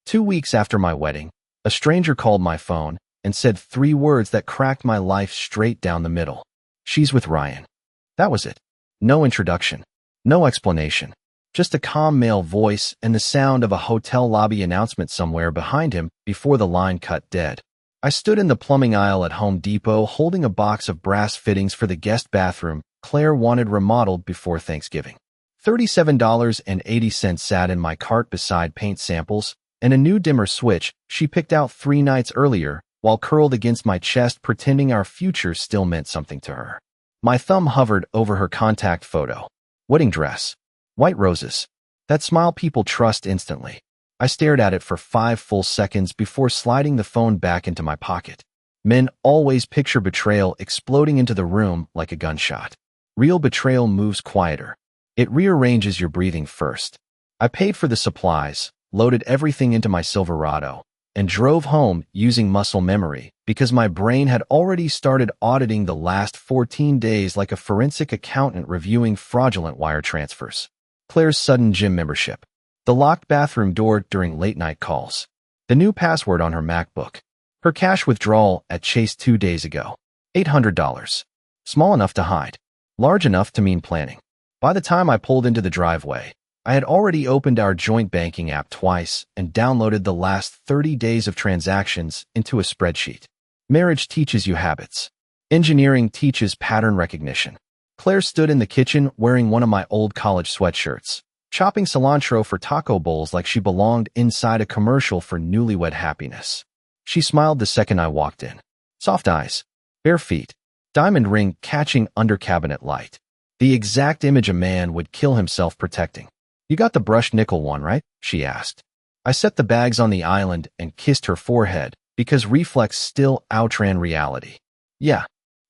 2 weeks after my wedding, a stranger called my phone and said 3 words that cracked my life straight down the middle. She's with Ryan. That was it. No introduction. No explanation. Just a calm male voice and the sound of a hotel lobby announcement somewhere behind him before the line cut dead. I stood in the plumbing aisle at Home Depot holding a box of brass fittings for the guest bathroom Claire wanted remodeled before Thanksgiving. $37.80 sat in my cart beside paint samples and a new dimmer switch she picked out 3 nights earlier while curled against my chest pretending our future still meant something to her. My thumb hovered over her contact photo. Wedding dress. White roses. That smile people trust instantly. I stared at it for 5 full seconds before sliding the phone back into my pocket. Men always picture betrayal exploding into the room like a gunshot. Real betrayal moves quieter. It rearranges your breathing first. I paid for the supplies, loaded everything into my Silverado, and drove home using muscle memory because my brain had already started auditing the last 14 days like a forensic accountant reviewing fraudulent wire transfers. Claire's sudden gym membership. The locked bathroom door during late-night calls. The new password on her MacBook. Her cash withdrawal at Chase 2 days ago. $800. Small enough to hide. Large enough to mean planning. By the time I pulled into the driveway, I had already opened our joint banking app twice and downloaded the last 30 days of transactions into a spreadsheet. Marriage teaches you habits. Engineering teaches pattern recognition. Claire stood in the kitchen wearing one of my old college sweatshirts, chopping cilantro for taco bowls like she belonged inside a commercial for newlywed happiness. She smiled the second I walked in. Soft eyes, bare feet, diamond ring catching under cabinet light. The exact image a man would kill himself protecting. "You got the brushed nickel one, right?" she asked. I set the bags on the island and kissed her forehead because reflex still outran reality. Yeah.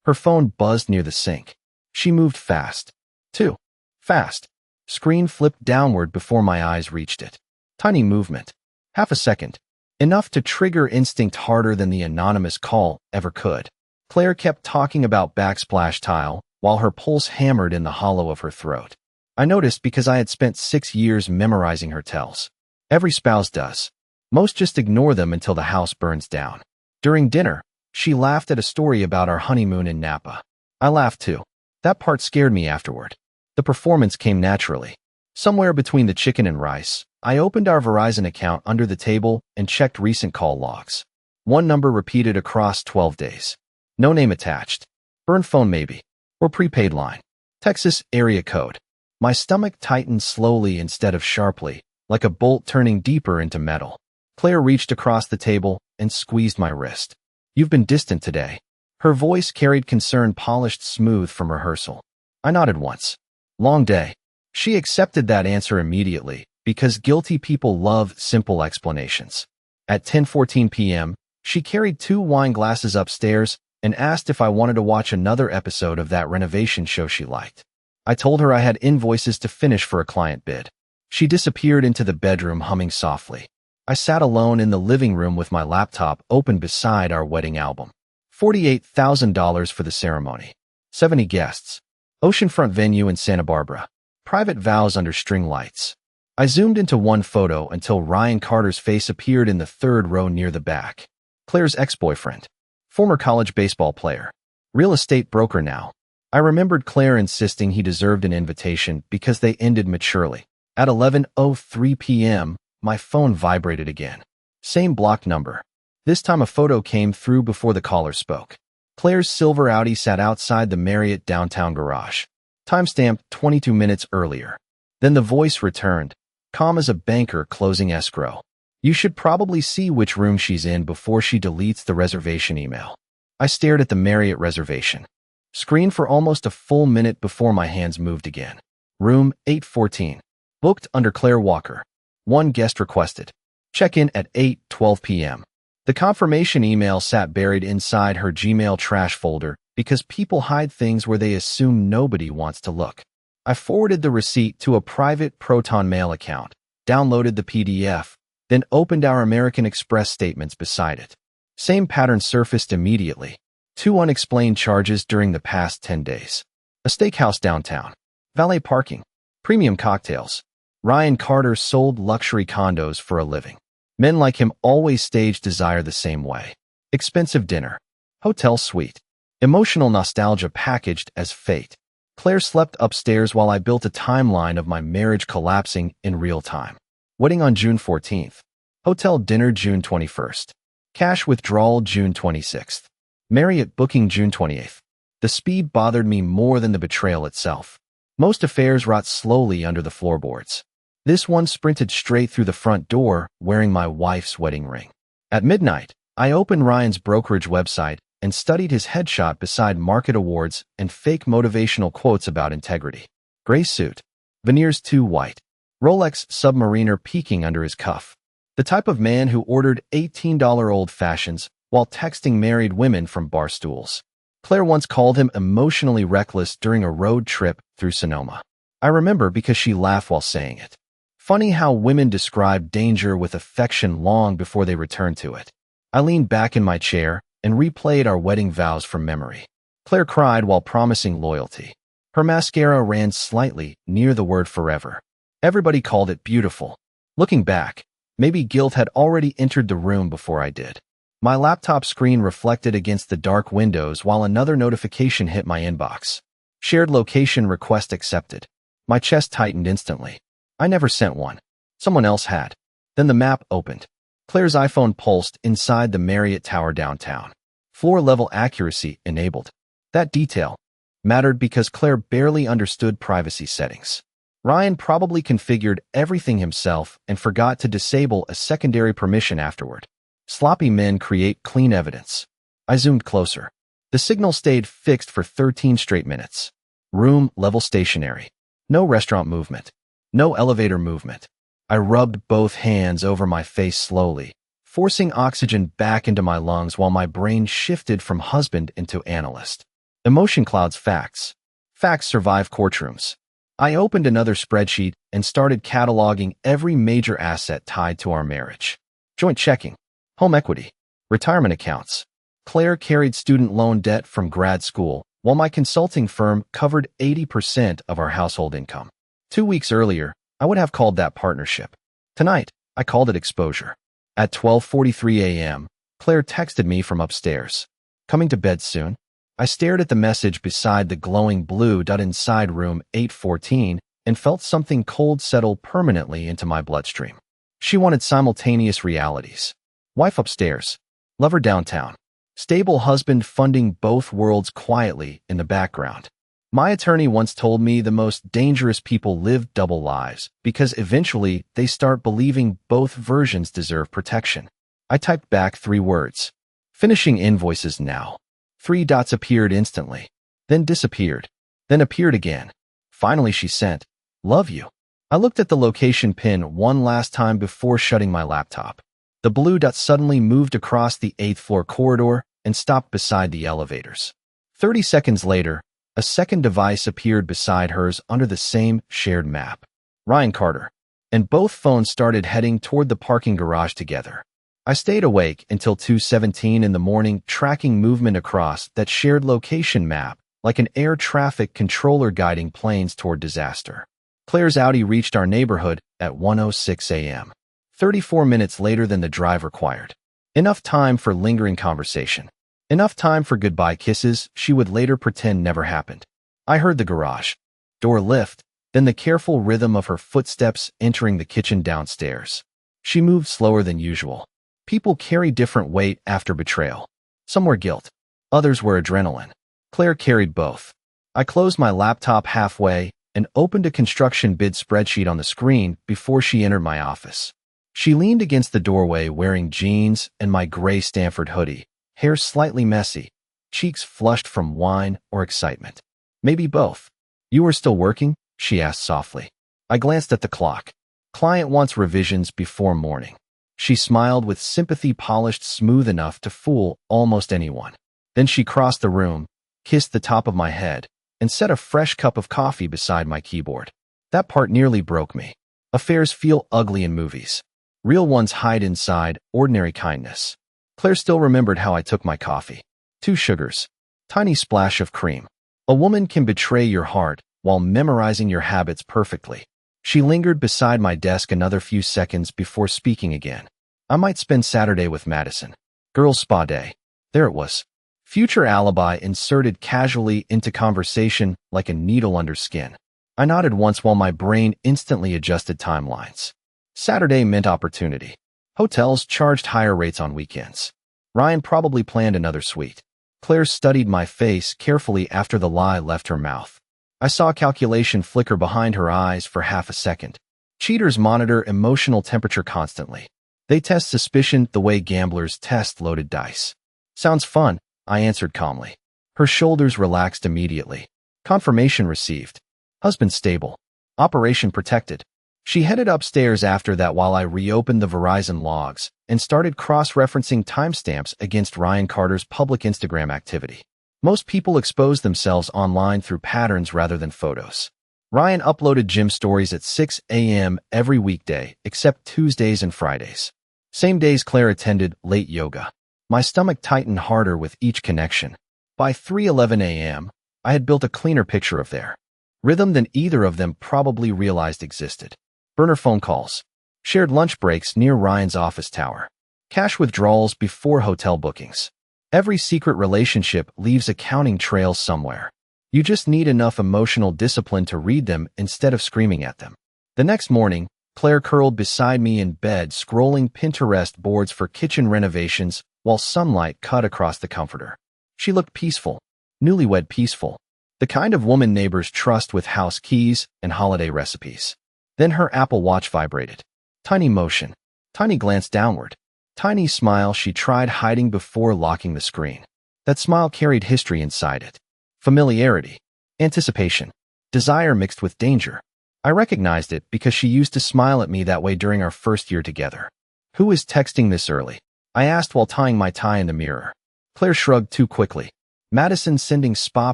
Her phone buzzed near the sink. She moved fast. Too fast. Screen flipped downward before my eyes reached it. Tiny movement. Half a second. Enough to trigger instinct harder than the anonymous call ever could. Claire kept talking about backsplash tile while her pulse hammered in the hollow of her throat. I noticed because I had spent 6 years memorizing her tells. Every spouse does. Most just ignore them until the house burns down. During dinner, she laughed at a story about our honeymoon in Napa. I laughed too. That part scared me afterward. The performance came naturally. Somewhere between the chicken and rice, I opened our Verizon account under the table and checked recent call logs. One number repeated across 12 days. No name attached. Burn phone maybe. Or prepaid line. Texas area code. My stomach tightened slowly instead of sharply, like a bolt turning deeper into metal. Claire reached across the table and squeezed my wrist. "You've been distant today." Her voice carried concern polished smooth from rehearsal. I nodded once. "Long day." She accepted that answer immediately because guilty people love simple explanations. At 10:14 p.m., she carried 2 wine glasses upstairs and asked if I wanted to watch another episode of that renovation show she liked. I told her I had invoices to finish for a client bid. She disappeared into the bedroom humming softly. I sat alone in the living room with my laptop open beside our wedding album. $48,000 for the ceremony. 70 guests. Oceanfront venue in Santa Barbara. Private vows under string lights. I zoomed into one photo until Ryan Carter's face appeared in the 3rd row near the back. Claire's ex-boyfriend. Former college baseball player. Real estate broker now. I remembered Claire insisting he deserved an invitation because they ended maturely. At 11:03 p.m., my phone vibrated again. Same blocked number. This time a photo came through before the caller spoke. Claire's silver Audi sat outside the Marriott downtown garage. Timestamp 22 minutes earlier. Then the voice returned, calm as a banker closing escrow. "You should probably see which room she's in before she deletes the reservation email." I stared at the Marriott reservation screen for almost a full minute before my hands moved again. Room 814. Booked under Claire Walker. 1 guest requested. Check-in at 8:12 p.m. The confirmation email sat buried inside her Gmail trash folder because people hide things where they assume nobody wants to look. I forwarded the receipt to a private Proton Mail account, downloaded the PDF, then opened our American Express statements beside it. Same pattern surfaced immediately. 2 unexplained charges during the past 10 days. A steakhouse downtown. Valet parking. Premium cocktails. Ryan Carter sold luxury condos for a living. Men like him always stage desire the same way. Expensive dinner. Hotel suite. Emotional nostalgia packaged as fate. Claire slept upstairs while I built a timeline of my marriage collapsing in real time. Wedding on June 14th. Hotel dinner June 21st. Cash withdrawal June 26th. Marriott booking June 28th. The speed bothered me more than the betrayal itself. Most affairs rot slowly under the floorboards. This one sprinted straight through the front door, wearing my wife's wedding ring. At midnight, I opened Ryan's brokerage website and studied his headshot beside market awards and fake motivational quotes about integrity. Gray suit. Veneers too white. Rolex Submariner peeking under his cuff. The type of man who ordered $18 old fashions while texting married women from bar stools. Claire once called him emotionally reckless during a road trip through Sonoma. I remember because she laughed while saying it. Funny how women describe danger with affection long before they return to it. I leaned back in my chair and replayed our wedding vows from memory. Claire cried while promising loyalty. Her mascara ran slightly near the word forever. Everybody called it beautiful. Looking back, maybe guilt had already entered the room before I did. My laptop screen reflected against the dark windows while another notification hit my inbox. Shared location request accepted. My chest tightened instantly. I never sent one. Someone else had. Then the map opened. Claire's iPhone pulsed inside the Marriott Tower downtown. Floor-level accuracy enabled. That detail mattered because Claire barely understood privacy settings. Ryan probably configured everything himself and forgot to disable a secondary permission afterward. Sloppy men create clean evidence. I zoomed closer. The signal stayed fixed for 13 straight minutes. Room level stationary. No restaurant movement. No elevator movement. I rubbed both hands over my face slowly, forcing oxygen back into my lungs while my brain shifted from husband into analyst. Emotion clouds facts. Facts survive courtrooms. I opened another spreadsheet and started cataloging every major asset tied to our marriage. Joint checking. Home equity. Retirement accounts. Claire carried student loan debt from grad school, while my consulting firm covered 80% of our household income. 2 weeks earlier, I would have called that partnership. Tonight, I called it exposure. At 12:43 a.m., Claire texted me from upstairs. Coming to bed soon? I stared at the message beside the glowing blue dot inside room 814 and felt something cold settle permanently into my bloodstream. She wanted simultaneous realities. Wife upstairs. Lover downtown. Stable husband funding both worlds quietly in the background. My attorney once told me the most dangerous people live double lives because eventually they start believing both versions deserve protection. I typed back 3 words. Finishing invoices now. 3 dots appeared instantly, then disappeared, then appeared again. Finally she sent, "Love you." I looked at the location pin one last time before shutting my laptop. The blue dot suddenly moved across the 8th floor corridor and stopped beside the elevators. 30 seconds later, a second device appeared beside hers under the same shared map. Ryan Carter. And both phones started heading toward the parking garage together. I stayed awake until 2:17 in the morning, tracking movement across that shared location map like an air traffic controller guiding planes toward disaster. Claire's Audi reached our neighborhood at 1:06 a.m. 34 minutes later than the drive required. Enough time for lingering conversation. Enough time for goodbye kisses she would later pretend never happened. I heard the garage door lift, then the careful rhythm of her footsteps entering the kitchen downstairs. She moved slower than usual. People carry different weight after betrayal. Some were guilt. Others were adrenaline. Claire carried both. I closed my laptop halfway and opened a construction bid spreadsheet on the screen before she entered my office. She leaned against the doorway wearing jeans and my gray Stanford hoodie, hair slightly messy, cheeks flushed from wine or excitement. Maybe both. "You are still working?" she asked softly. I glanced at the clock. Client wants revisions before morning. She smiled with sympathy polished smooth enough to fool almost anyone. Then she crossed the room, kissed the top of my head, and set a fresh cup of coffee beside my keyboard. That part nearly broke me. Affairs feel ugly in movies. Real ones hide inside ordinary kindness. Claire still remembered how I took my coffee. 2 sugars. Tiny splash of cream. A woman can betray your heart while memorizing your habits perfectly. She lingered beside my desk another few seconds before speaking again. I might spend Saturday with Madison. Girls' spa day. There it was. Future alibi inserted casually into conversation like a needle under skin. I nodded once while my brain instantly adjusted timelines. Saturday meant opportunity. Hotels charged higher rates on weekends. Ryan probably planned another suite. Claire studied my face carefully after the lie left her mouth. I saw calculation flicker behind her eyes for half a second. Cheaters monitor emotional temperature constantly. They test suspicion the way gamblers test loaded dice. Sounds fun, I answered calmly. Her shoulders relaxed immediately. Confirmation received. Husband stable. Operation protected. She headed upstairs after that while I reopened the Verizon logs and started cross-referencing timestamps against Ryan Carter's public Instagram activity. Most people expose themselves online through patterns rather than photos. Ryan uploaded gym stories at 6 a.m. every weekday, except Tuesdays and Fridays. Same days Claire attended late yoga. My stomach tightened harder with each connection. By 3:11 a.m., I had built a cleaner picture of their rhythm than either of them probably realized existed. Burner phone calls. Shared lunch breaks near Ryan's office tower. Cash withdrawals before hotel bookings. Every secret relationship leaves accounting trails somewhere. You just need enough emotional discipline to read them instead of screaming at them. The next morning, Claire curled beside me in bed scrolling Pinterest boards for kitchen renovations while sunlight cut across the comforter. She looked peaceful, newlywed peaceful, the kind of woman neighbors trust with house keys and holiday recipes. Then her Apple Watch vibrated. Tiny motion, tiny glance downward, tiny smile she tried hiding before locking the screen. That smile carried history inside it. Familiarity, anticipation, desire mixed with danger. I recognized it because she used to smile at me that way during our first year together. Who is texting this early? I asked while tying my tie in the mirror. Claire shrugged too quickly. Madison sending spa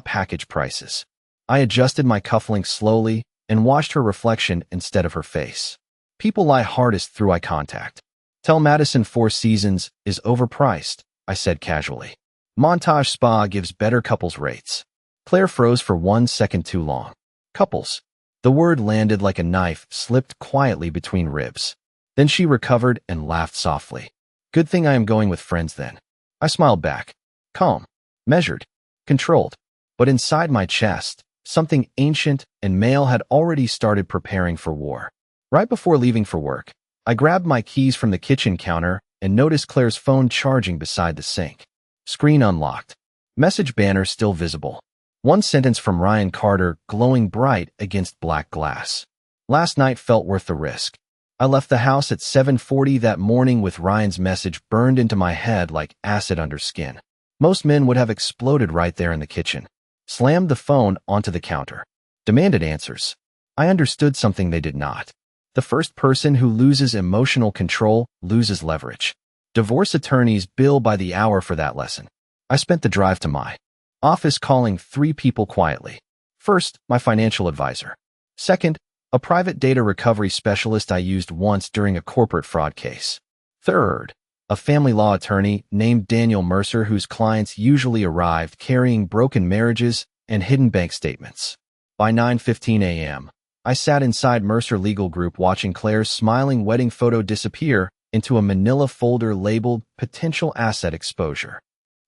package prices. I adjusted my cufflinks slowly and watched her reflection instead of her face. People lie hardest through eye contact. Tell Madison Four Seasons is overpriced, I said casually. Montage Spa gives better couples rates. Claire froze for 1 second too long. Couples. The word landed like a knife, slipped quietly between ribs. Then she recovered and laughed softly. Good thing I am going with friends then. I smiled back. Calm, measured, controlled. But inside my chest, something ancient and male had already started preparing for war. Right before leaving for work, I grabbed my keys from the kitchen counter and noticed Claire's phone charging beside the sink. Screen unlocked. Message banner still visible. One sentence from Ryan Carter glowing bright against black glass. Last night felt worth the risk. I left the house at 7:40 that morning with Ryan's message burned into my head like acid under skin. Most men would have exploded right there in the kitchen. Slammed the phone onto the counter. Demanded answers. I understood something they did not. The first person who loses emotional control loses leverage. Divorce attorneys bill by the hour for that lesson. I spent the drive to my office calling 3 people quietly. First, my financial advisor. Second, a private data recovery specialist I used once during a corporate fraud case. Third, a family law attorney named Daniel Mercer whose clients usually arrived carrying broken marriages and hidden bank statements. By 9:15 a.m., I sat inside Mercer Legal Group watching Claire's smiling wedding photo disappear into a manila folder labeled Potential Asset Exposure.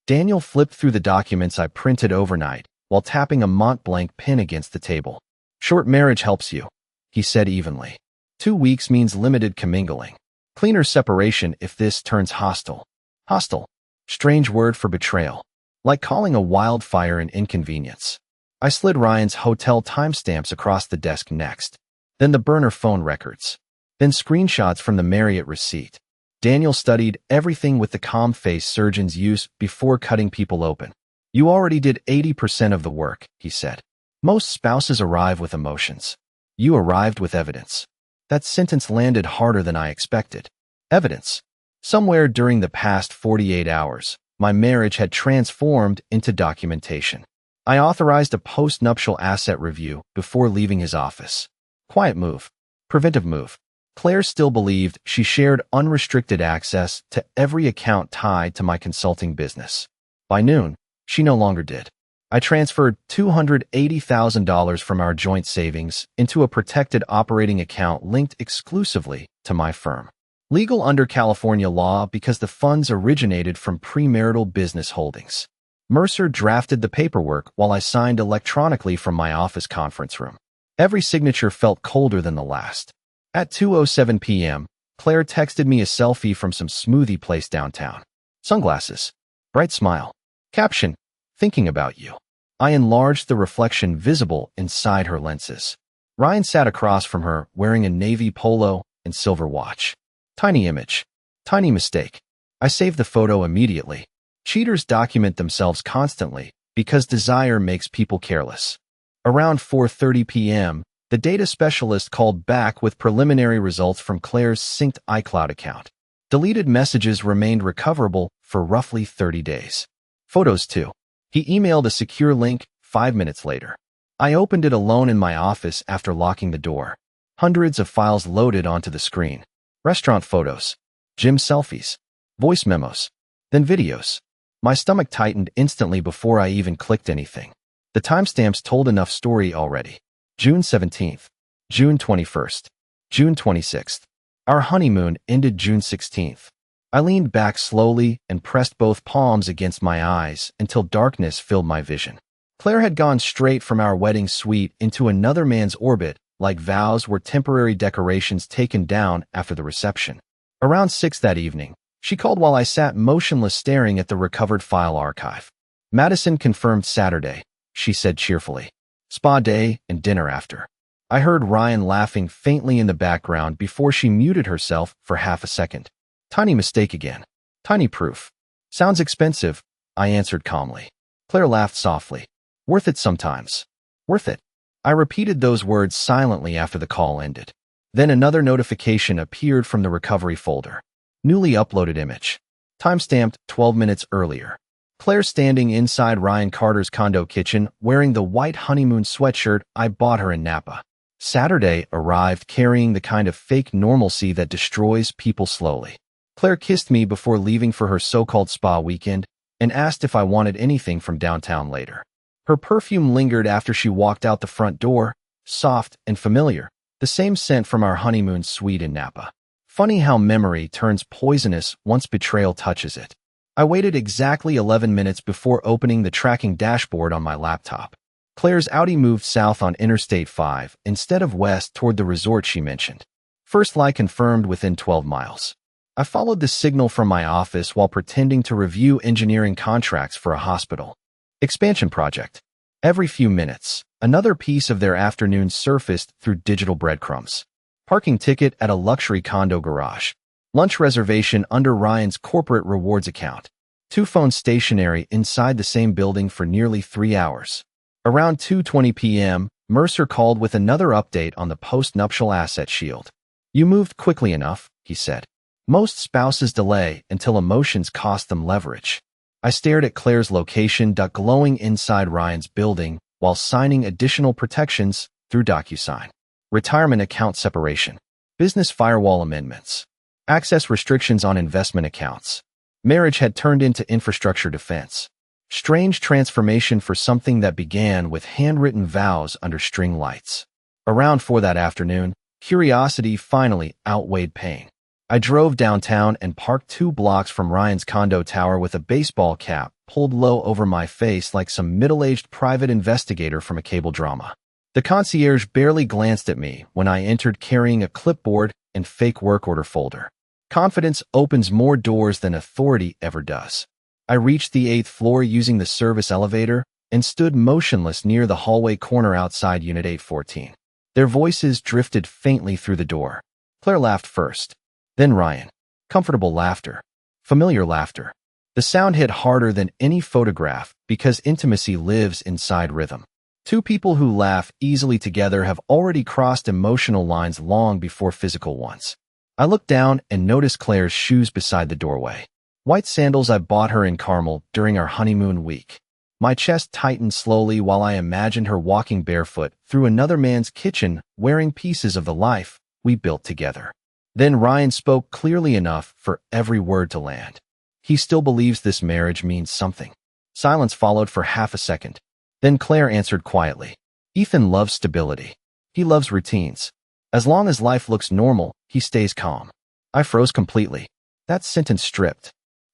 Daniel flipped through the documents I printed overnight while tapping a Mont Blanc pen against the table. Short marriage helps you, he said evenly. 2 weeks means limited commingling. Cleaner separation if this turns hostile. Hostile. Strange word for betrayal. Like calling a wildfire an inconvenience. I slid Ryan's hotel timestamps across the desk next. Then the burner phone records. Then screenshots from the Marriott receipt. Daniel studied everything with the calm face surgeons use before cutting people open. You already did 80% of the work, he said. Most spouses arrive with emotions. You arrived with evidence. That sentence landed harder than I expected. Evidence. Somewhere during the past 48 hours, my marriage had transformed into documentation. I authorized a post-nuptial asset review before leaving his office. Quiet move. Preventive move. Claire still believed she shared unrestricted access to every account tied to my consulting business. By noon, she no longer did. I transferred $280,000 from our joint savings into a protected operating account linked exclusively to my firm. Legal under California law because the funds originated from premarital business holdings. Mercer drafted the paperwork while I signed electronically from my office conference room. Every signature felt colder than the last. At 2:07 p.m., Claire texted me a selfie from some smoothie place downtown. Sunglasses. Bright smile. Caption, thinking about you. I enlarged the reflection visible inside her lenses. Ryan sat across from her, wearing a navy polo and silver watch. Tiny image. Tiny mistake. I saved the photo immediately. Cheaters document themselves constantly because desire makes people careless. Around 4:30 p.m., the data specialist called back with preliminary results from Claire's synced iCloud account. Deleted messages remained recoverable for roughly 30 days. Photos too. He emailed a secure link 5 minutes later. I opened it alone in my office after locking the door. Hundreds of files loaded onto the screen. Restaurant photos, gym selfies, voice memos, then videos. My stomach tightened instantly before I even clicked anything. The timestamps told enough story already. June 17th, June 21st, June 26th. Our honeymoon ended June 16th. I leaned back slowly and pressed both palms against my eyes until darkness filled my vision. Claire had gone straight from our wedding suite into another man's orbit, like vows were temporary decorations taken down after the reception. Around 6 that evening, she called while I sat motionless staring at the recovered file archive. Madison confirmed Saturday, she said cheerfully. Spa day and dinner after. I heard Ryan laughing faintly in the background before she muted herself for half a second. Tiny mistake again. Tiny proof. Sounds expensive, I answered calmly. Claire laughed softly. Worth it sometimes. Worth it. I repeated those words silently after the call ended. Then another notification appeared from the recovery folder. Newly uploaded image. Timestamped 12 minutes earlier. Claire standing inside Ryan Carter's condo kitchen wearing the white honeymoon sweatshirt I bought her in Napa. Saturday arrived carrying the kind of fake normalcy that destroys people slowly. Claire kissed me before leaving for her so-called spa weekend and asked if I wanted anything from downtown later. Her perfume lingered after she walked out the front door, soft and familiar, the same scent from our honeymoon suite in Napa. Funny how memory turns poisonous once betrayal touches it. I waited exactly 11 minutes before opening the tracking dashboard on my laptop. Claire's Audi moved south on Interstate 5 instead of west toward the resort she mentioned. First lie confirmed within 12 miles. I followed the signal from my office while pretending to review engineering contracts for a hospital. Expansion project. Every few minutes, another piece of their afternoon surfaced through digital breadcrumbs. Parking ticket at a luxury condo garage. Lunch reservation under Ryan's corporate rewards account. 2 phones stationary inside the same building for nearly 3 hours. Around 2:20 p.m., Mercer called with another update on the post-nuptial asset shield. You moved quickly enough, he said. Most spouses delay until emotions cost them leverage. I stared at Claire's location glowing inside Ryan's building while signing additional protections through DocuSign. Retirement account separation. Business firewall amendments. Access restrictions on investment accounts. Marriage had turned into infrastructure defense. Strange transformation for something that began with handwritten vows under string lights. Around 4 that afternoon, curiosity finally outweighed pain. I drove downtown and parked 2 blocks from Ryan's condo tower with a baseball cap pulled low over my face like some middle-aged private investigator from a cable drama. The concierge barely glanced at me when I entered carrying a clipboard and fake work order folder. Confidence opens more doors than authority ever does. I reached the 8th floor using the service elevator and stood motionless near the hallway corner outside Unit 814. Their voices drifted faintly through the door. Claire laughed first, then Ryan. Comfortable laughter. Familiar laughter. The sound hit harder than any photograph because intimacy lives inside rhythm. 2 people who laugh easily together have already crossed emotional lines long before physical ones. I looked down and noticed Claire's shoes beside the doorway. White sandals I bought her in Carmel during our honeymoon week. My chest tightened slowly while I imagined her walking barefoot through another man's kitchen wearing pieces of the life we built together. Then Ryan spoke clearly enough for every word to land. He still believes this marriage means something. Silence followed for half a second. Then Claire answered quietly. Ethan loves stability. He loves routines. As long as life looks normal, he stays calm. I froze completely. That sentence stripped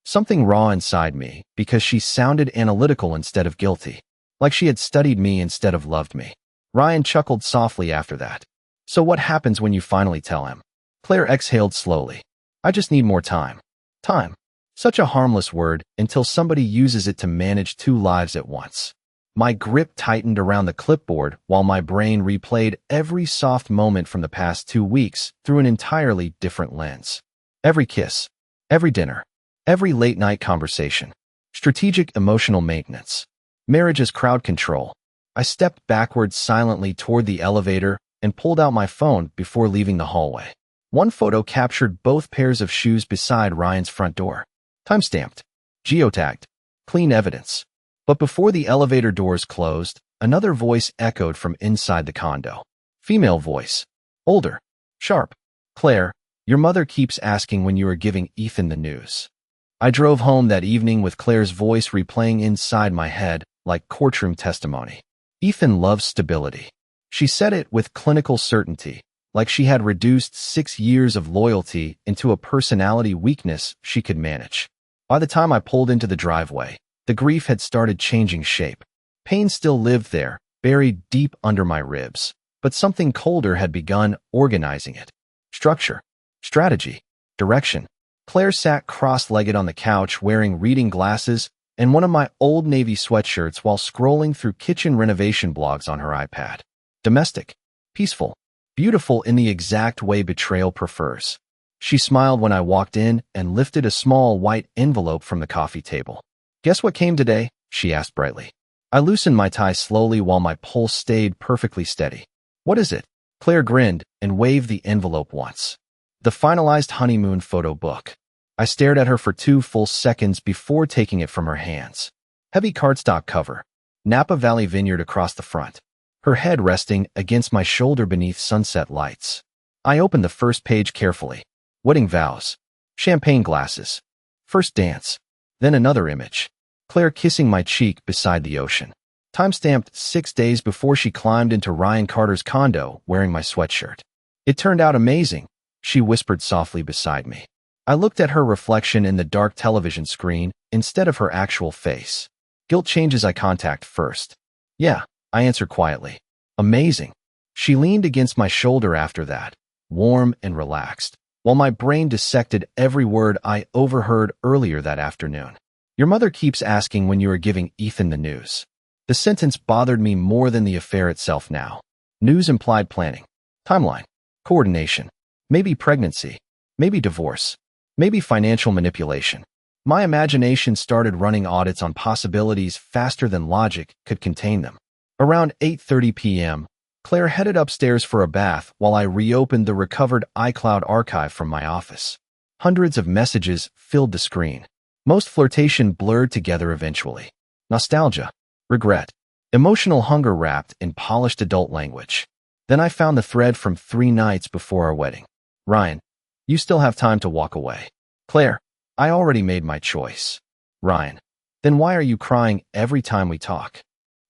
something raw inside me because she sounded analytical instead of guilty, like she had studied me instead of loved me. Ryan chuckled softly after that. So what happens when you finally tell him? Claire exhaled slowly. I just need more time. Time. Such a harmless word until somebody uses it to manage two lives at once. My grip tightened around the clipboard while my brain replayed every soft moment from the past 2 weeks through an entirely different lens. Every kiss, every dinner, every late-night conversation, strategic emotional maintenance, marriage as crowd control. I stepped backwards silently toward the elevator and pulled out my phone before leaving the hallway. One photo captured both pairs of shoes beside Ryan's front door. Timestamped, geotagged, clean evidence. But before the elevator doors closed, another voice echoed from inside the condo. Female voice. Older. Sharp. Claire, your mother keeps asking when you are giving Ethan the news. I drove home that evening with Claire's voice replaying inside my head like courtroom testimony. Ethan loves stability. She said it with clinical certainty, like she had reduced 6 years of loyalty into a personality weakness she could manage. By the time I pulled into the driveway, the grief had started changing shape. Pain still lived there, buried deep under my ribs, but something colder had begun organizing it. Structure, strategy, direction. Claire sat cross-legged on the couch wearing reading glasses and one of my old navy sweatshirts while scrolling through kitchen renovation blogs on her iPad. Domestic, peaceful, beautiful in the exact way Betrayal prefers. She smiled when I walked in and lifted a small white envelope from the coffee table. Guess what came today? She asked brightly. I loosened my tie slowly while my pulse stayed perfectly steady. What is it? Claire grinned and waved the envelope once. The finalized honeymoon photo book. I stared at her for 2 full seconds before taking it from her hands. Heavy cardstock cover. Napa Valley Vineyard across the front. Her head resting against my shoulder beneath sunset lights. I opened the first page carefully. Wedding vows. Champagne glasses. First dance. Then another image. Claire kissing my cheek beside the ocean. Timestamped 6 days before she climbed into Ryan Carter's condo wearing my sweatshirt. It turned out amazing, she whispered softly beside me. I looked at her reflection in the dark television screen instead of her actual face. Guilt changes eye contact first. Yeah, I answered quietly. Amazing. She leaned against my shoulder after that, warm and relaxed, while my brain dissected every word I overheard earlier that afternoon. Your mother keeps asking when you are giving Ethan the news. The sentence bothered me more than the affair itself now. News implied planning, timeline, coordination, maybe pregnancy, maybe divorce, maybe financial manipulation. My imagination started running audits on possibilities faster than logic could contain them. Around 8:30 p.m., Claire headed upstairs for a bath while I reopened the recovered iCloud archive from my office. Hundreds of messages filled the screen. Most flirtation blurred together eventually. Nostalgia, regret, emotional hunger wrapped in polished adult language. Then I found the thread from 3 nights before our wedding. Ryan, you still have time to walk away. Claire, I already made my choice. Ryan, then why are you crying every time we talk?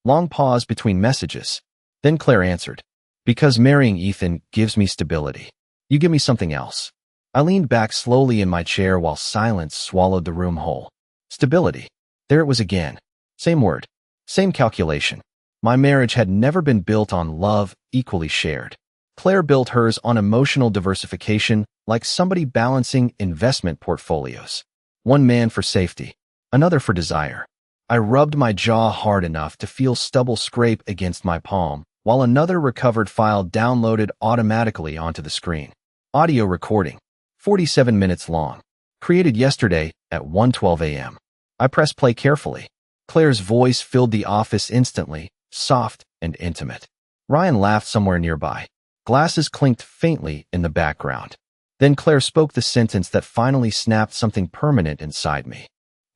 Long pause between messages. Then Claire answered, because marrying Ethan gives me stability. You give me something else. I leaned back slowly in my chair while silence swallowed the room whole. Stability. There it was again. Same word. Same calculation. My marriage had never been built on love equally shared. Claire built hers on emotional diversification, like somebody balancing investment portfolios. One man for safety, another for desire. I rubbed my jaw hard enough to feel stubble scrape against my palm, while another recovered file downloaded automatically onto the screen. Audio recording. 47 minutes long. Created yesterday at 1:12 a.m. I pressed play carefully. Claire's voice filled the office instantly, soft and intimate. Ryan laughed somewhere nearby. Glasses clinked faintly in the background. Then Claire spoke the sentence that finally snapped something permanent inside me.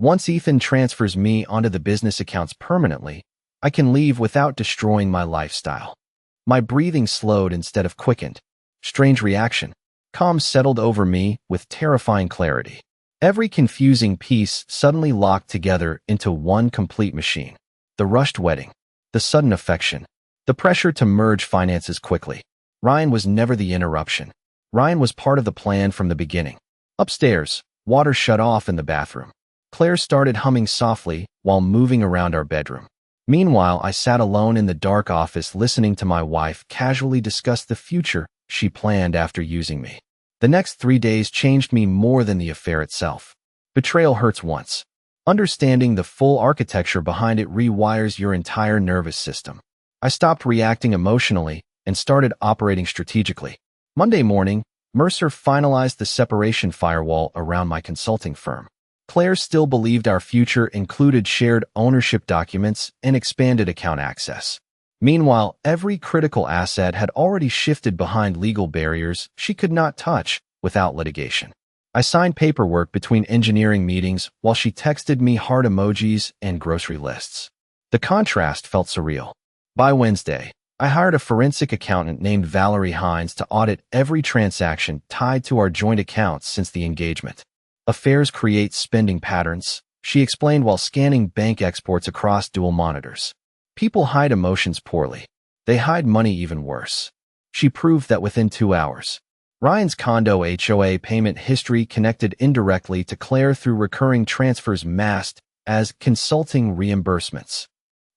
Once Ethan transfers me onto the business accounts permanently, I can leave without destroying my lifestyle. My breathing slowed instead of quickened. Strange reaction. Calm settled over me with terrifying clarity. Every confusing piece suddenly locked together into one complete machine. The rushed wedding, the sudden affection, the pressure to merge finances quickly. Ryan was never the interruption. Ryan was part of the plan from the beginning. Upstairs, water shut off in the bathroom. Claire started humming softly while moving around our bedroom. Meanwhile, I sat alone in the dark office listening to my wife casually discuss the future she planned after using me. The next 3 days changed me more than the affair itself. Betrayal hurts once. Understanding the full architecture behind it rewires your entire nervous system. I stopped reacting emotionally and started operating strategically. Monday morning, Mercer finalized the separation firewall around my consulting firm. Claire still believed our future included shared ownership documents and expanded account access. Meanwhile, every critical asset had already shifted behind legal barriers she could not touch without litigation. I signed paperwork between engineering meetings while she texted me heart emojis and grocery lists. The contrast felt surreal. By Wednesday, I hired a forensic accountant named Valerie Hines to audit every transaction tied to our joint accounts since the engagement. Affairs create spending patterns, she explained while scanning bank exports across dual monitors. People hide emotions poorly. They hide money even worse. She proved that within 2 hours. Ryan's condo HOA payment history connected indirectly to Claire through recurring transfers masked as consulting reimbursements.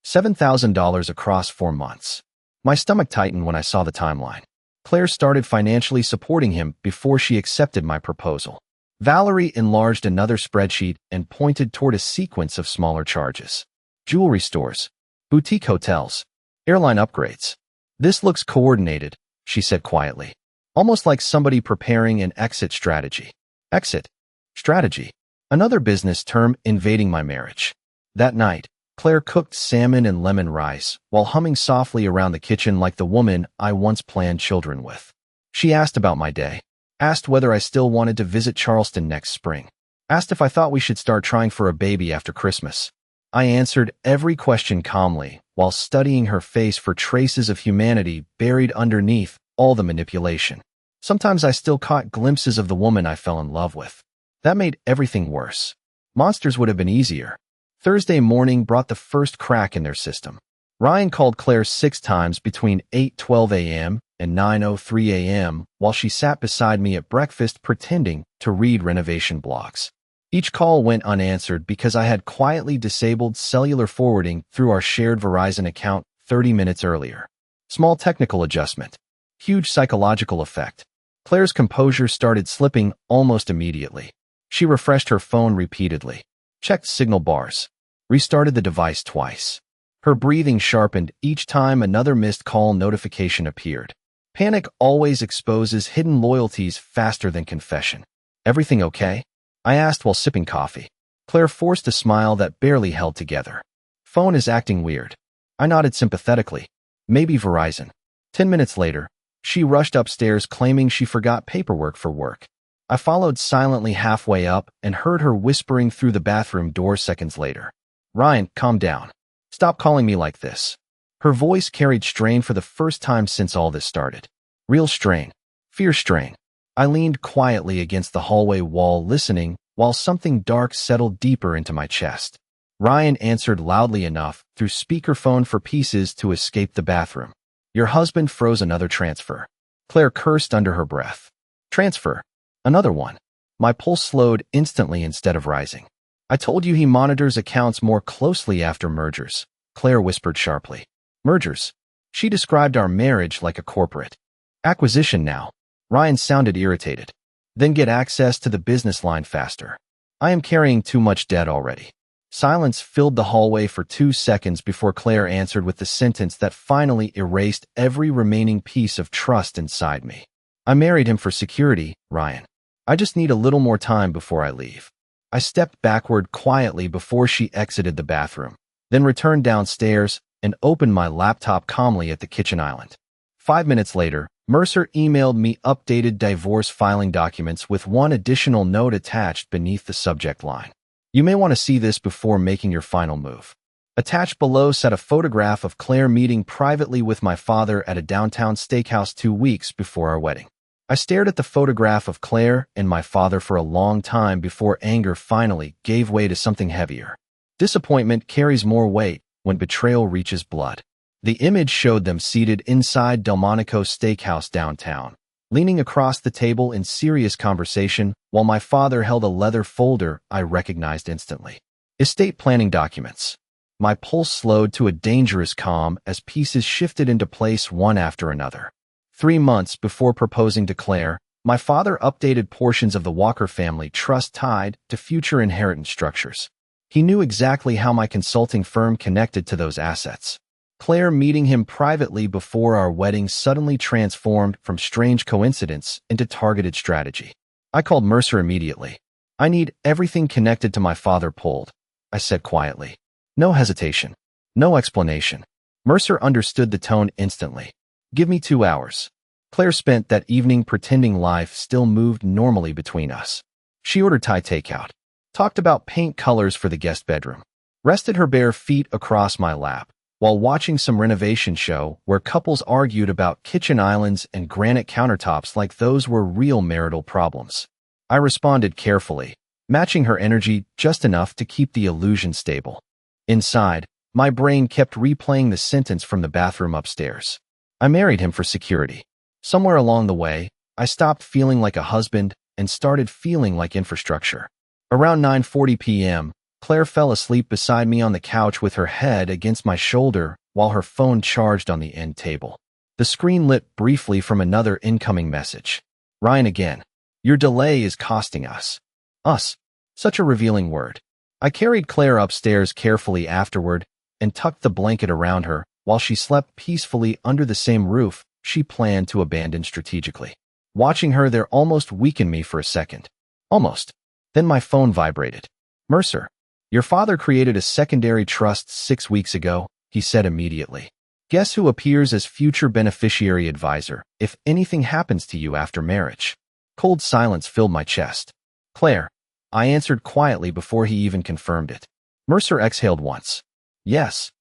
$7,000 across 4 months. My stomach tightened when I saw the timeline. Claire started financially supporting him before she accepted my proposal. Valerie enlarged another spreadsheet and pointed toward a sequence of smaller charges. Jewelry stores, boutique hotels, airline upgrades. This looks coordinated, she said quietly. Almost like somebody preparing an exit strategy. Exit strategy. Another business term invading my marriage. That night, Claire cooked salmon and lemon rice while humming softly around the kitchen like the woman I once planned children with. She asked about my day. Asked whether I still wanted to visit Charleston next spring. Asked if I thought we should start trying for a baby after Christmas. I answered every question calmly while studying her face for traces of humanity buried underneath all the manipulation. Sometimes I still caught glimpses of the woman I fell in love with. That made everything worse. Monsters would have been easier. Thursday morning brought the first crack in their system. Ryan called Claire 6 times between 8:12 a.m. and 9:03 a.m. while she sat beside me at breakfast pretending to read renovation blogs. Each call went unanswered because I had quietly disabled cellular forwarding through our shared Verizon account 30 minutes earlier. Small technical adjustment. Huge psychological effect. Claire's composure started slipping almost immediately. She refreshed her phone repeatedly, checked signal bars, restarted the device twice. Her breathing sharpened each time another missed call notification appeared. Panic always exposes hidden loyalties faster than confession. Everything okay? I asked while sipping coffee. Claire forced a smile that barely held together. Phone is acting weird. I nodded sympathetically. Maybe Verizon. 10 minutes later, she rushed upstairs claiming she forgot paperwork for work. I followed silently halfway up and heard her whispering through the bathroom door seconds later. Ryan, calm down. Stop calling me like this. Her voice carried strain for the first time since all this started. Real strain. Fear strain. I leaned quietly against the hallway wall listening while something dark settled deeper into my chest. Ryan answered loudly enough through speakerphone for pieces to escape the bathroom. Your husband froze another transfer. Claire cursed under her breath. Transfer. Another one. My pulse slowed instantly instead of rising. I told you he monitors accounts more closely after mergers, Claire whispered sharply. Mergers. She described our marriage like a corporate acquisition now. Ryan sounded irritated. Then get access to the business line faster. I am carrying too much debt already. Silence filled the hallway for 2 seconds before Claire answered with the sentence that finally erased every remaining piece of trust inside me. I married him for security, Ryan. I just need a little more time before I leave. I stepped backward quietly before she exited the bathroom, then returned downstairs and opened my laptop calmly at the kitchen island. 5 minutes later, Mercer emailed me updated divorce filing documents with one additional note attached beneath the subject line. You may want to see this before making your final move. Attached below sat a photograph of Claire meeting privately with my father at a downtown steakhouse 2 weeks before our wedding. I stared at the photograph of Claire and my father for a long time before anger finally gave way to something heavier. Disappointment carries more weight when betrayal reaches blood. The image showed them seated inside Delmonico's steakhouse downtown, leaning across the table in serious conversation while my father held a leather folder I recognized instantly. Estate planning documents. My pulse slowed to a dangerous calm as pieces shifted into place one after another. 3 months before proposing to Claire, my father updated portions of the Walker family trust tied to future inheritance structures. He knew exactly how my consulting firm connected to those assets. Claire meeting him privately before our wedding suddenly transformed from strange coincidence into targeted strategy. I called Mercer immediately. "I need everything connected to my father pulled," I said quietly. No hesitation. No explanation. Mercer understood the tone instantly. "Give me 2 hours." Claire spent that evening pretending life still moved normally between us. She ordered Thai takeout, talked about paint colors for the guest bedroom, rested her bare feet across my lap, while watching some renovation show where couples argued about kitchen islands and granite countertops like those were real marital problems. I responded carefully, matching her energy just enough to keep the illusion stable. Inside, my brain kept replaying the sentence from the bathroom upstairs. I married him for security. Somewhere along the way, I stopped feeling like a husband and started feeling like infrastructure. Around 9:40 p.m., Claire fell asleep beside me on the couch with her head against my shoulder while her phone charged on the end table. The screen lit briefly from another incoming message. "Ryan again. Your delay is costing us." Us. Such a revealing word. I carried Claire upstairs carefully afterward and tucked the blanket around her while she slept peacefully under the same roof she planned to abandon strategically. Watching her there almost weakened me for a second. Almost. Then my phone vibrated. "Mercer, your father created a secondary trust 6 weeks ago," he said immediately. "Guess who appears as future beneficiary advisor if anything happens to you after marriage?" Cold silence filled my chest. "Claire," I answered quietly before he even confirmed it. Mercer exhaled once. "Yes."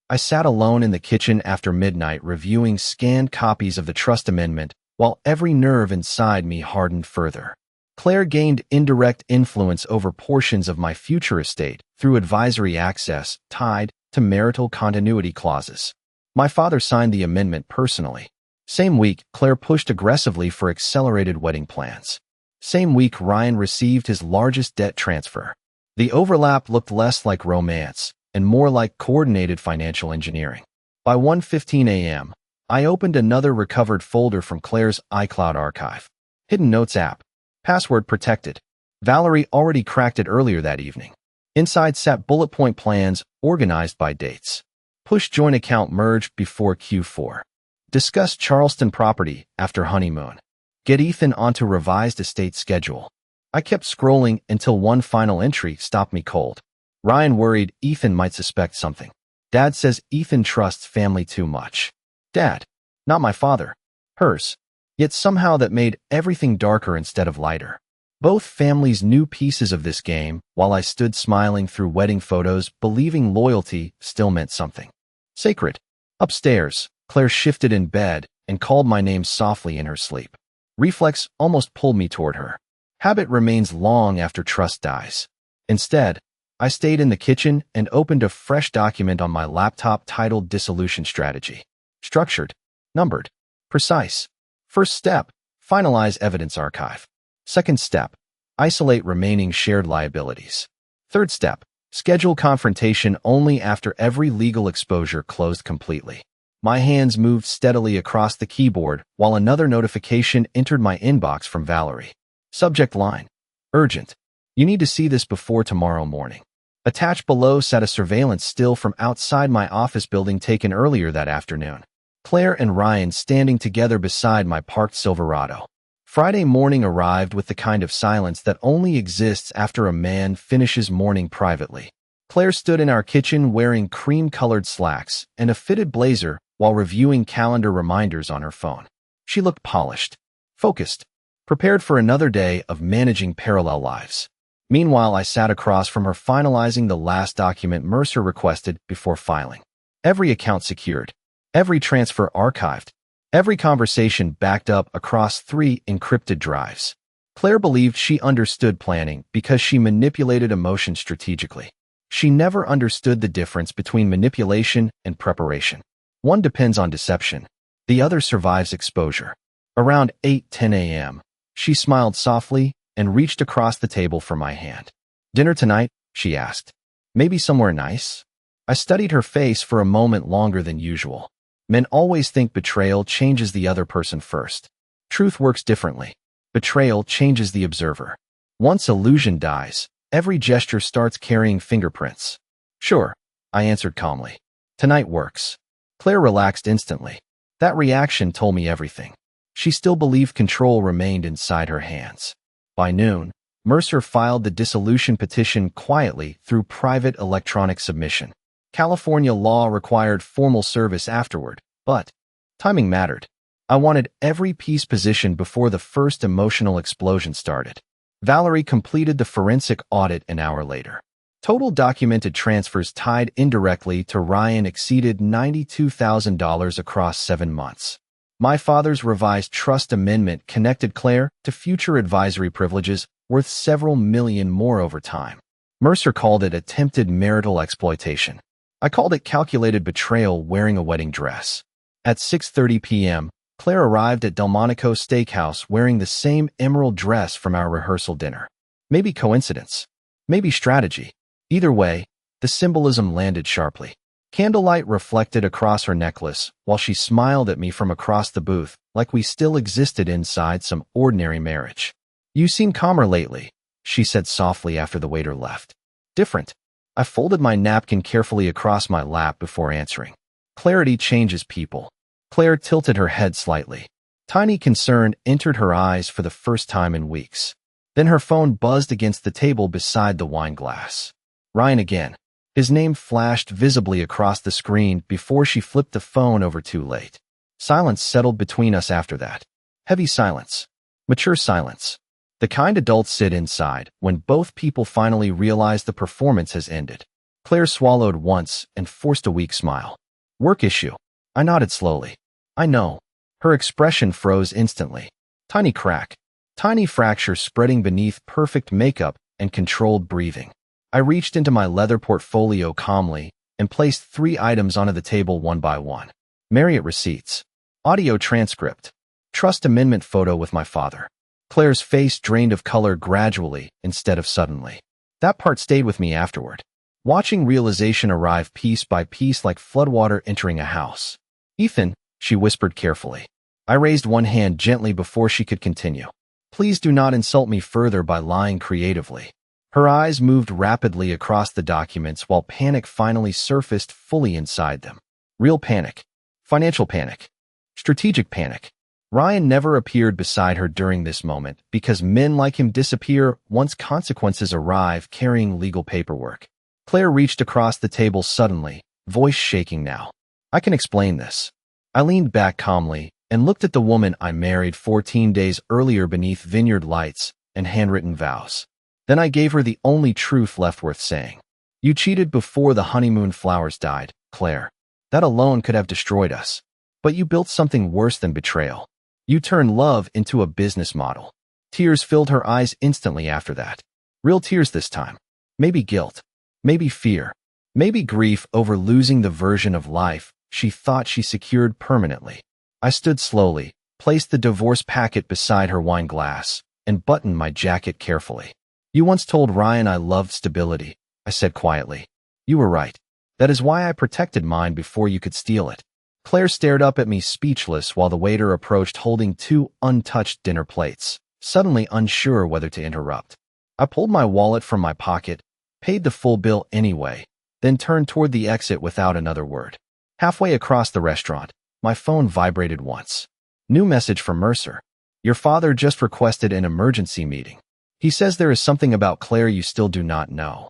I sat alone in the kitchen after midnight reviewing scanned copies of the trust amendment while every nerve inside me hardened further. Claire gained indirect influence over portions of my future estate through advisory access tied to marital continuity clauses. My father signed the amendment personally. Same week, Claire pushed aggressively for accelerated wedding plans. Same week, Ryan received his largest debt transfer. The overlap looked less like romance and more like coordinated financial engineering. By 1:15 a.m., I opened another recovered folder from Claire's iCloud archive. Hidden Notes app. Password protected. Valerie already cracked it earlier that evening. Inside sat bullet point plans organized by dates. Push joint account merged before Q4. Discuss Charleston property after honeymoon. Get Ethan onto revised estate schedule. I kept scrolling until one final entry stopped me cold. Ryan worried Ethan might suspect something. Dad says Ethan trusts family too much. Dad, not my father. Hers. Yet somehow that made everything darker instead of lighter. Both families knew pieces of this game while I stood smiling through wedding photos, believing loyalty still meant something. Sacred. Upstairs, Claire shifted in bed and called my name softly in her sleep. Reflex almost pulled me toward her. Habit remains long after trust dies. Instead, I stayed in the kitchen and opened a fresh document on my laptop titled Dissolution Strategy. Structured, numbered, precise. First step, finalize evidence archive. Second step, isolate remaining shared liabilities. Third step, schedule confrontation only after every legal exposure closed completely. My hands moved steadily across the keyboard while another notification entered my inbox from Valerie. Subject line, urgent. You need to see this before tomorrow morning. Attached below sat a surveillance still from outside my office building taken earlier that afternoon. Claire and Ryan standing together beside my parked Silverado. Friday morning arrived with the kind of silence that only exists after a man finishes mourning privately. Claire stood in our kitchen wearing cream-colored slacks and a fitted blazer while reviewing calendar reminders on her phone. She looked polished, focused, prepared for another day of managing parallel lives. Meanwhile, I sat across from her finalizing the last document Mercer requested before filing. Every account secured, every transfer archived, every conversation backed up across 3 encrypted drives. Claire believed she understood planning because she manipulated emotion strategically. She never understood the difference between manipulation and preparation. One depends on deception. The other survives exposure. Around 8:10 a.m., she smiled softly and reached across the table for my hand. "Dinner tonight?" she asked. "Maybe somewhere nice?" I studied her face for a moment longer than usual. Men always think betrayal changes the other person first. Truth works differently. Betrayal changes the observer. Once illusion dies, every gesture starts carrying fingerprints. "Sure," I answered calmly. "Tonight works." Claire relaxed instantly. That reaction told me everything. She still believed control remained inside her hands. By noon, Mercer filed the dissolution petition quietly through private electronic submission. California law required formal service afterward, but timing mattered. I wanted every piece positioned before the first emotional explosion started. Valerie completed the forensic audit an hour later. Total documented transfers tied indirectly to Ryan exceeded $92,000 across 7 months. My father's revised trust amendment connected Claire to future advisory privileges worth several million more over time. Mercer called it attempted marital exploitation. I called it calculated betrayal wearing a wedding dress. At 6:30 p.m., Claire arrived at Delmonico Steakhouse wearing the same emerald dress from our rehearsal dinner. Maybe coincidence. Maybe strategy. Either way, the symbolism landed sharply. Candlelight reflected across her necklace while she smiled at me from across the booth like we still existed inside some ordinary marriage. "You seem calmer lately," she said softly after the waiter left. "Different." I folded my napkin carefully across my lap before answering. Clarity changes people. Claire tilted her head slightly. Tiny concern entered her eyes for the first time in weeks. Then her phone buzzed against the table beside the wine glass. Ryan again. His name flashed visibly across the screen before she flipped the phone over too late. Silence settled between us after that. Heavy silence. Mature silence. The kind adults sit inside when both people finally realize the performance has ended. Claire swallowed once and forced a weak smile. "Work issue." I nodded slowly. "I know." Her expression froze instantly. Tiny crack. Tiny fracture spreading beneath perfect makeup and controlled breathing. I reached into my leather portfolio calmly and placed 3 items onto the table one by one. Marriott receipts. Audio transcript. Trust amendment photo with my father. Claire's face drained of color gradually instead of suddenly. That part stayed with me afterward. Watching realization arrive piece by piece like floodwater entering a house. "Ethan," she whispered carefully. I raised one hand gently before she could continue. "Please do not insult me further by lying creatively." Her eyes moved rapidly across the documents while panic finally surfaced fully inside them. Real panic. Financial panic. Strategic panic. Ryan never appeared beside her during this moment because men like him disappear once consequences arrive carrying legal paperwork. Claire reached across the table suddenly, voice shaking now. "I can explain this." I leaned back calmly and looked at the woman I married 14 days earlier beneath vineyard lights and handwritten vows. Then I gave her the only truth left worth saying. "You cheated before the honeymoon flowers died, Claire. That alone could have destroyed us. But you built something worse than betrayal. You turned love into a business model." Tears filled her eyes instantly after that. Real tears this time. Maybe guilt. Maybe fear. Maybe grief over losing the version of life she thought she secured permanently. I stood slowly, placed the divorce packet beside her wine glass, and buttoned my jacket carefully. "You once told Ryan I loved stability," I said quietly. "You were right. That is why I protected mine before you could steal it." Claire stared up at me speechless while the waiter approached holding 2 untouched dinner plates, suddenly unsure whether to interrupt. I pulled my wallet from my pocket, paid the full bill anyway, then turned toward the exit without another word. Halfway across the restaurant, my phone vibrated once. New message from Mercer. "Your father just requested an emergency meeting. He says there is something about Claire you still do not know."